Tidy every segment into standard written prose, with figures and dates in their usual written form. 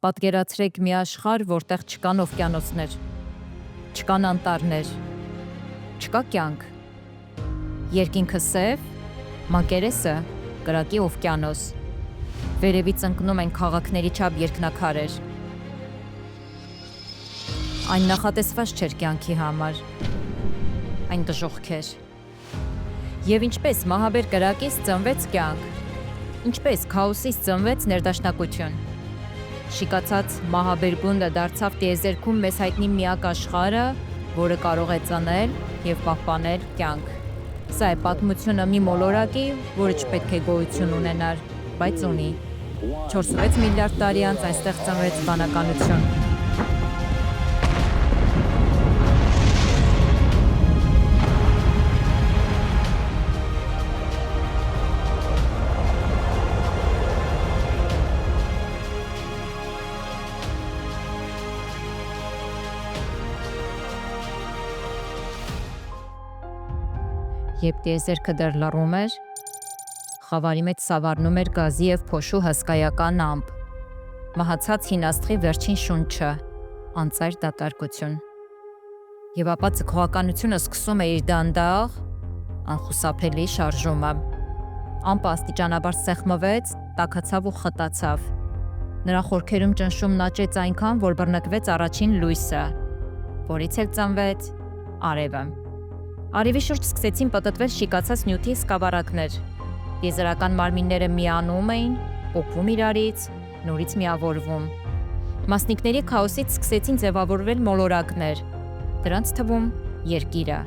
Պատկերացրեք մի աշխարհ, որտեղ չկան օվկիանոսներ, չկան անտառներ, չկա կյանք։ Երկինքը սև, մակերեսը կրակի օվկիանոս։ Վերևից ընկնում են քաղաքների չափ երկնաքարեր։ Այն նախատեսված չէր կյանքի համար։ Այն դժոխք էր։ Եվ ինչպես մահաբեր կրակից ծնվեց կյանք, ինչպես քաոսից ծնվեց ներդաշնակություն։ Շիկացած մահաբեր գունդը դարձավ տիեզերքում մեզ հայտնի միակ աշխարհը, որը կարող է ծնել և պահպանել կյանք։ Սա է պատմությունը մի մոլորակի, որը չպետք է գոյություն ունենար, բայց ունի։ 4.6 միլիարդ տարի անց այստեղ ծնվեց բանականություն։ Երբ տիեզերքը դեռ լռում էր, խավարի մեջ սավառնում էր գազի և փոշու հսկայական ամպ, մահացած հին աստղի վերջին շունչը, անծայր դատարկություն։ Եվ ապա ձգողականությունը սկսում է իր դանդաղ, անխուսափելի շարժումը։ Ամպը աստիճանաբար սեղմվեց, տաքացավ ու խտացավ։ Նրա խորքերում ճնշումն աճեց այնքան, որ բռնկվեց առաջին լույսը, որից էլ ծնվեց արևը։ Արևի շուրջ սկսեցին պտտվել շիկացած նյութի սկավառակներ։ Տիեզերական մարմինները միանում էին, պոկվում իրարից, նորից միավորվում։ Մասնիկների քաոսից սկսեցին ձևավորվել մոլորակներ, դրանց թվում Երկիրը։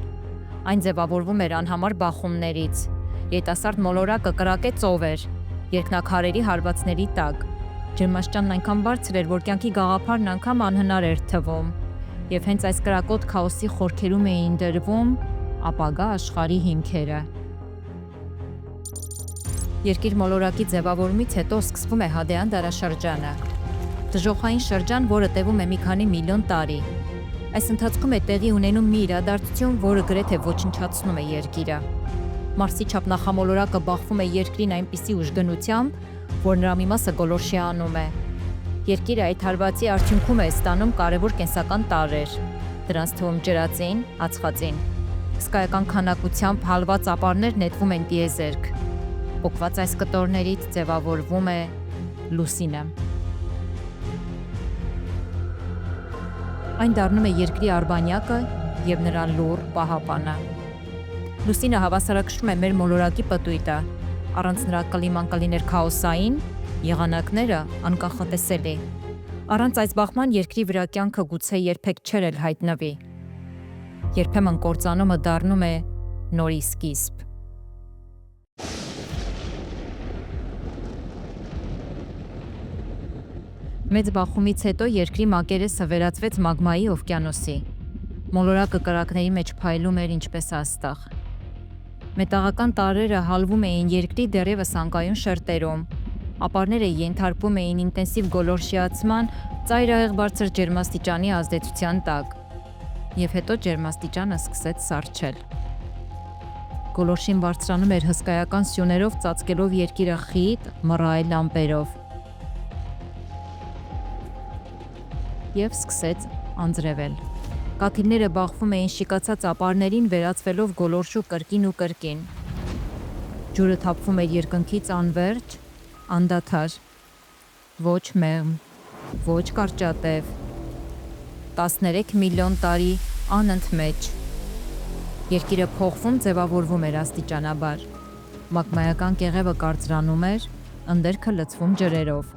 Այն ձևավորվում էր անհամար բախումներից։ Երիտասարդ մոլորակը կրակե ծով էր, երկնաքարերի հարվածների տակ։ Ջերմաստիճանն այնքան բարձր էր, որ կյանքի գաղափարն անգամ անհնար էր թվում։ Եվ հենց այս կրակոտ քաոսի խորքերում էին դրվում ապագա աշխարհի հիմքերը։ Երկիր մոլորակի ձևավորումից հետո սկսվում է Հադեան դարաշրջանը։ Դժոխային շրջան, որը տևում է մի քանի միլիոն տարի։ Այս ընթացքում է տեղի ունենում մի իրադարձություն, որը գրեթե ոչնչացնում է Երկիրը։ Մարսի չափ նախամոլորակը բախվում է Երկրին այնպիսի ուժգնությամբ, որ նրա մի մասը գոլորշիանում է։ Երկիրը այդ հարվածի արդյունքում է ստանում կարևոր կենսական տարրեր։ Դրանց թվում ջրածին, ածխածին։ Հսկայական քանակությամբ հալված ապարներ նետվում են տիեզերք։ Պոկված այս կտորներից ձևավորվում է լուսինը։ Այն դառնում է Երկրի արբանյակը և նրա լուռ պահապանը։ Լուսինը հավասարակշռում է մեր մոլորակի պտույտը։ Առանց նրա կլիման կլիներ քաոսային, եղանակները անկանխատեսելի։ Առանց այս բախման Երկրի վրա կյանքը գուցե երբեք չէր էլ հայտնվի։ Երբեմն կործանումը դառնում է նորի սկիզբ։ Մեծ բախումից հետո Երկրի մակերեսը վերածվեց մագմայի օվկիանոսի։ Մոլորակը կրակների մեջ փայլում էր ինչպես աստղ։ Մետաղական տարրերը հալվում էին Երկրի դեռևս անկայուն շերտերում։ Ապարները ենթարկվում էին ինտենսիվ գոլորշիացման ծայրահեղ բարձր ջերմաստիճանի ազդեցության տակ։ Եվ հետո ջերմաստիճանը սկսեց սառչել։ Գոլորշին բարձրանում էր հսկայական սյուներով, ծածկելով Երկիրը խիտ, մռայլ ամպերով։ Եվ սկսեց անձրևել։ Կաթիլները բախվում էին շիկացած ապարներին, վերածվելով գոլորշու կրկին ու կրկին։ Ջուրը թափվում էր երկնքից անվերջ, անդադար։ Ոչ մեղմ, ոչ կարճատև։ 13 միլիոն տարի անընդմեջ։ Երկիրը փոխվում, ձևավորվում էր աստիճանաբար։ Մագմայական կեղևը կարծրանում էր, ընդերքը լցվում ջրերով։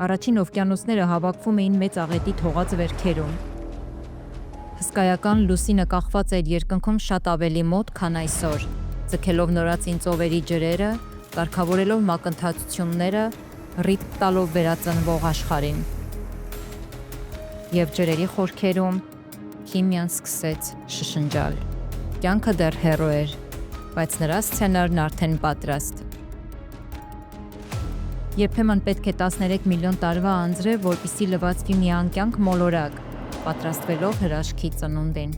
Առաջին օվկիանոսները հավաքվում էին մեծ աղետի թողած վերքերում։ Հսկայական լուսինը կախված էր երկնքում շատ ավելի մոտ, քան այսօր, ձգելով նորածին ծովերի ջրերը, կարգավորելով մակընթացությունները, ռիթմ տալով վերածնվող աշխարհին։ Եվ ջրերի խորքերում քիմիան սկսեց շշնջալ։ Կյանքը դեռ հեռու էր, բայց նրա սցենարն արդեն պատրաստ։ Երբեմն պետք է 13 միլիոն տարվա անձրև, որպեսզի լվացվի մի անկյանք մոլորակ, պատրաստվելով հրաշքի ծնունդին։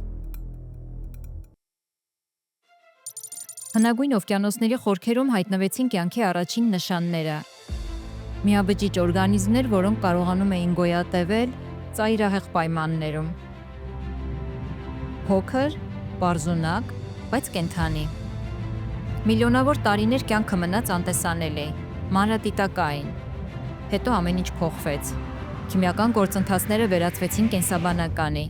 Հնագույն օվկիանոսների խորքերում հայտնվեցին կյանքի առաջին նշանները։ Միաբջիջ օրգանիզմներ, որոնք կարողանում էին գոյատևել ծայրահեղ պայմաններում։ Փոքր, պարզունակ, բայց կենդանի։ Միլիոնավոր տարիներ կյանքը մնաց անտեսանելի, մանրադիտակային։ Հետո ամեն ինչ փոխվեց։ Քիմիական գործընթացները վերածվեցին կենսաբանականի։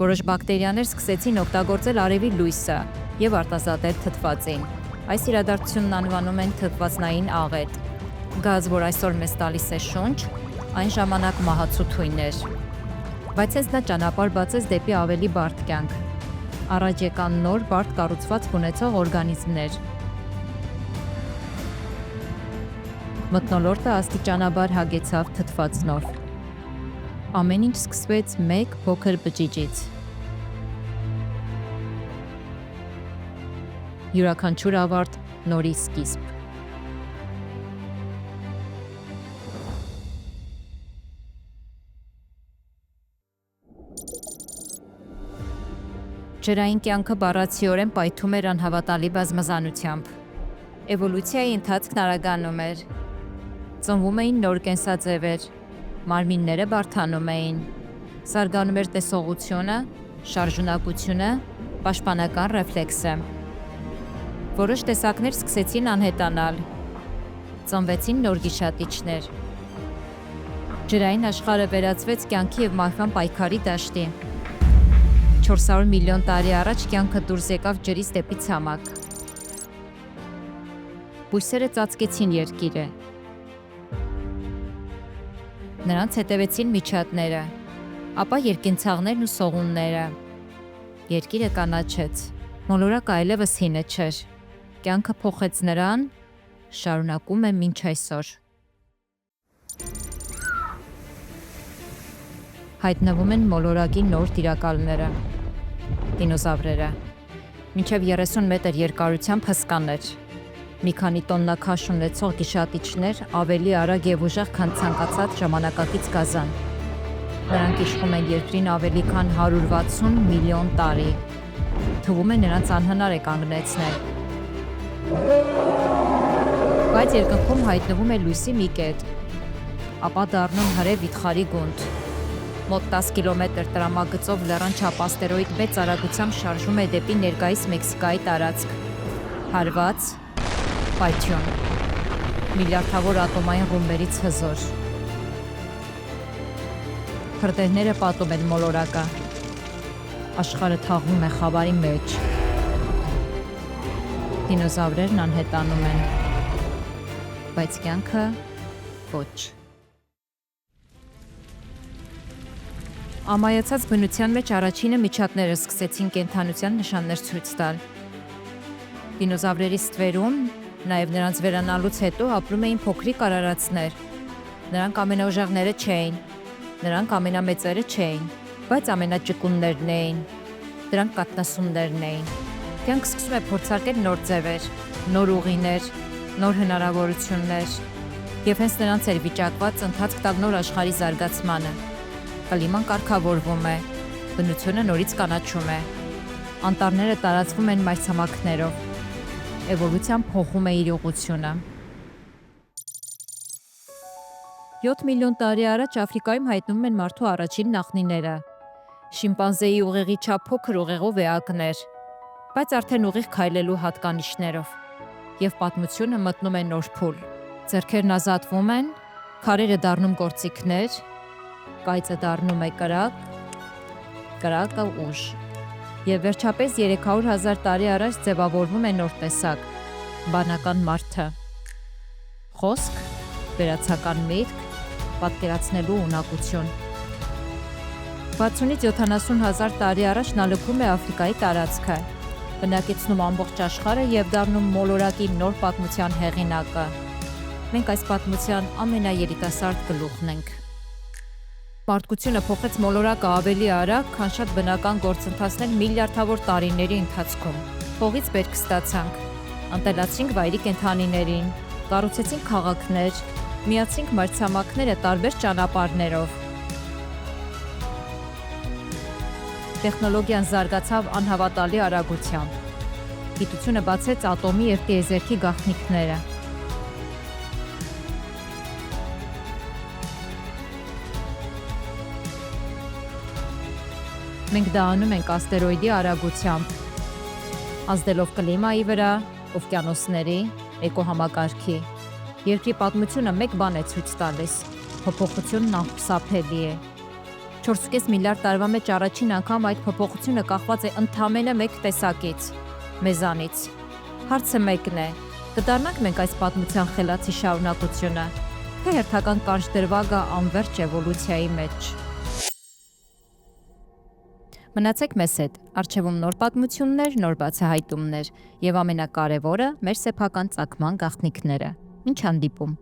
Որոշ բակտերիաներ սկսեցին օգտագործել արևի լույսը և արտազատել թթվածին։ Այս իրադարձությունն անվանում են թթվածնային աղետ։ Գազ, որ այսօր մեզ տալիս է շունչ, այն ժամանակ մահացու թույն էր։ Բայց հենց նա ճանապարհ բացեց դեպի ավելի բարդ կյանք։ Առաջ եկան նոր բարդ կառուցվածք ունեցող օրգանիզմներ։ Մթնոլորտը աստիճանաբար հագեցավ թթվածնով։ Ամեն ինչ սկսվեց մեկ փոքր բջիջից։ Յուրաքանչյուր ավարտ նորի սկիզբ։ Ջրային կյանքը բառացիորեն պայթում էր անհավատալի բազմազանությամբ։ Էվոլյուցիայի ընթացքն արագանում էր։ Ծնվում էին նոր կենսաձևեր, մարմինները բարդանում էին, զարգանում էր տեսողությունը, շարժունակությունը, պաշտպանական ռեֆլեքսը։ Որոշ տեսակներ սկսեցին անհետանալ, ծնվեցին նոր գիշատիչներ։ Ջրային աշխարհը վերածվեց կյանքի և մահվան պայքարի դաշտի։ 400 միլիոն տարի առաջ կյանքը դուրս եկավ ջրից դեպի ցամաք։ Բույսերը ծածկեցին երկիրը։ Նրանց հետևեցին միջատները, ապա երկինցաղներն ու սողունները։ Երկիրը կանաչեց, մոլորակը այլևս հինը չէր։ Կյանքը փոխեց նրան, շարունակում է մինչ այսօր։ Հայտնվում են մոլորակի նոր տիրակալները՝ դինոզավրերը։ Մինչև 30 մետր երկարությամբ հսկաներ։ Մի քանի տոննա քաշ ունեցող գիշատիչներ ավելի արագ և ուժեղ, քան ցանկացած ժամանակակից գազան։ Նրանք իշխում են երկրին ավելի քան 160 միլիոն տարի։ Թվում է նրանց անհնար է կանգնեցնել։ Բայց երկնքում հայտնվում է լույսի մի կետ, ապա դառնում հրե վիթխարի գունդ։ Մոտ 10 կիլոմետր տրամագծով լեռան չափ աստերոիդ մեծ արագությամբ շարժվում է դեպի ներկայիս Մեքսիկայի տարածք։ Հարված, պայթյուն, միլիարդավոր ատոմային ռումբերից հզոր։ Հրդեհները պատում են մոլորակը։ Աշխարհը թաղվում է խավարի մեջ։ Դինոզավրերն անհետանում են, բայց կյանքը ոչ։ Ամայացած բնության մեջ առաջինը միջատները սկսեցին կենդանության նշաններ ցույց տալ։ Դինոզավրերի ստվերում, նաև նրանց վերանալուց հետո ապրում էին փոքրիկ արարածներ։ Նրանք ամենաուժեղները չէին, նրանք ամենամեծերը չէին, բայց ամենաճկուններն էին։ Դրանք կաթնասուններն էին։ Կյանք սկսում է փորձարկել նոր ձևեր, նոր ուղիներ, նոր հնարավորություններ, և հենց նրանց էր վիճակված ընթացք տալ նոր աշխարհի զարգացմանը։ Կլիման կարգավորվում է, բնությունը նորից կանաչում է, անտառները տարածվում են մայրցամաքներով, էվոլյուցիան փոխում է իր ուղղությունը։ 7 միլիոն տարի առաջ Աֆրիկայում հայտնվում են մարդու առաջին նախնիները։ Շիմպանզեի ուղեղի չափ փոքր ուղեղով էակներ, բայց արդեն ուղիղ քայլելու հատկանիշներով, և պատմությունը մտնում է նոր փուլ։ Ձեռքերն ազատվում են, քարերը դառնում գործիքներ, կայծը դառնում է կրակ, կրակը ուժ։ Եվ վերջապես 300,000 տարի առաջ ձևավորվում է նոր տեսակ՝ բանական մարդը։ Խոսք, վերացական միտք, պատկերացնելու ունակություն։ 60-ից 70,000 տարի առաջ նա լքում է Աֆրիկայի տարածքը, բնակեցնում ամբողջ աշխարհը և դառնում մոլորակի նոր պատմության հեղինակը։ Մենք այս պատմության ամենաերիտասարդ գլուխն ենք։ Մարդկությունը փոխեց մոլորակը ավելի արագ, քան շատ բնական գործընթացներ միլիարդավոր տարիների ընթացքում։ Փողից բերք ստացանք, ընտելացրինք վայրի կենդանիներին, կառուցեցինք քաղաքներ, միացրինք մայրցամաքները տարբեր ճանապարհներով։ Տեխնոլոգիան զարգացավ անհավատալի արագությամբ։ Գիտությունը բացեց ատոմի և տիեզերքի գաղտնիքները։ Մենք դա անում ենք աստերոիդի արագությամբ, ազդելով կլիմայի վրա, օվկիանոսների, էկոհամակարգի։ Երկրի պատմությունը մեկ բան է ցույց տալիս. փոփոխությունն անխուսափելի է։ 4.5 միլիարդ տարվա մեջ առաջին անգամ այդ փոփոխությունը կախված է ընդամենը մեկ տեսակից՝ մեզանից։ Հարցը մեկն է. կդառնանք մենք այս պատմության խելացի շարունակությունը, թե հերթական կարճ դրվագը անվերջ էվոլյուցիայի մեջ։ Մնացեք մեզ հետ, առջևում նոր պատմություններ, նոր բացահայտումներ, եւ ամենակարևորը՝ մեր սեփական ծագման գաղտնիքները։ Մինչ հանդիպում։